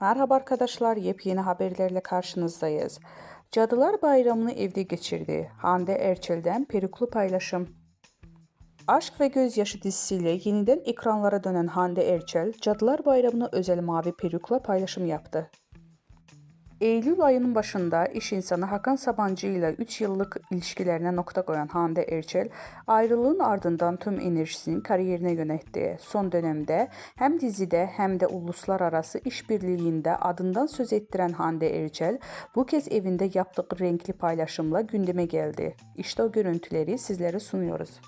Merhaba arkadaşlar, yepyeni haberlerle karşınızdayız. Cadılar Bayramı'nı evde geçirdi. Hande Erçel'den peruklu paylaşım. Aşk ve Gözyaşı dizisiyle yeniden ekranlara dönen Hande Erçel, Cadılar Bayramı'nı özel mavi perukla paylaşım yaptı. Eylül ayının başında iş insanı Hakan Sabancı ile 3 yıllık ilişkilerine nokta koyan Hande Erçel, ayrılığın ardından tüm enerjisini kariyerine yöneltti. Son dönemde hem dizide hem de uluslararası işbirliğinde adından söz ettiren Hande Erçel, bu kez evinde yaptığı renkli paylaşımla gündeme geldi. İşte o görüntüleri sizlere sunuyoruz.